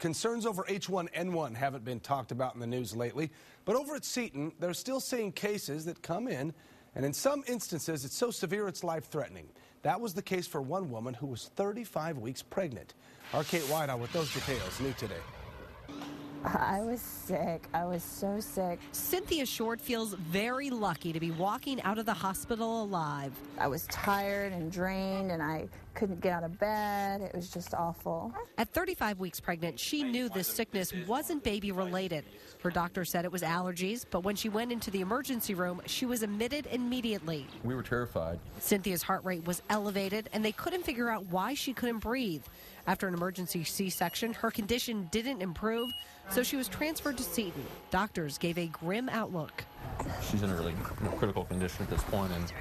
Concerns over H1N1 haven't been talked about in the news lately, but over at Seton, they're still seeing cases that come in, and in some instances, it's so severe it's life-threatening. That was the case for one woman who was 35 weeks pregnant. Our Kate Whiteout with those details, new today. I was sick. I was so sick. Cynthia Short feels very lucky to be walking out of the hospital alive. I was tired and drained, and I couldn't get out of bed. It was just awful. At 35 weeks pregnant, she knew this sickness wasn't baby-related. Her doctor said it was allergies, but when she went into the emergency room, she was admitted immediately. We were terrified. Cynthia's heart rate was elevated, and they couldn't figure out why she couldn't breathe. After an emergency C-section, her condition didn't improve, so she was transferred to Seton. Doctors gave a grim outlook. She's in a really critical condition at this point, and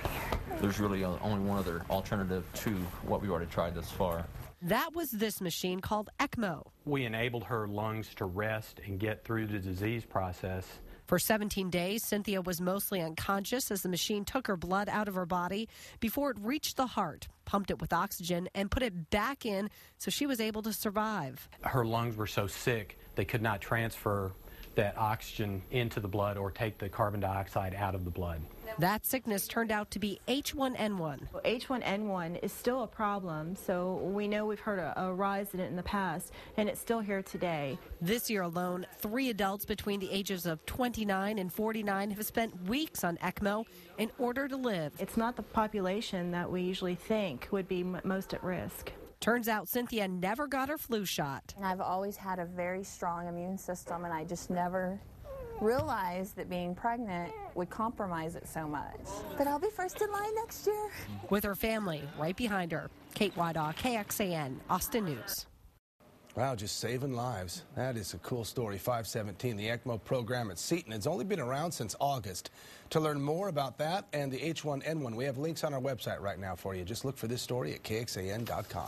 there's really only one other alternative to what we've already tried thus far. That was this machine called ECMO. We enabled her lungs to rest and get through the disease process. For 17 days, Cynthia was mostly unconscious as the machine took her blood out of her body before it reached the heart, pumped it with oxygen, and put it back in so she was able to survive. Her lungs were so sick they could not transfer that oxygen into the blood or take the carbon dioxide out of the blood. That sickness turned out to be H1N1. H1N1 is still a problem, so we know we've heard a rise in it in the past, and it's still here today. This year alone, 3 adults between the ages of 29 and 49 have spent weeks on ECMO in order to live. It's not the population that we usually think would be most at risk. Turns out Cynthia never got her flu shot. I've always had a very strong immune system, and I just never realized that being pregnant would compromise it so much. But I'll be first in line next year. With her family right behind her. Kate Whiteout, KXAN, Austin News. Wow, just saving lives. That is a cool story. 517, the ECMO program at Seton. It's only been around since August. To learn more about that and the H1N1, we have links on our website right now for you. Just look for this story at KXAN.com.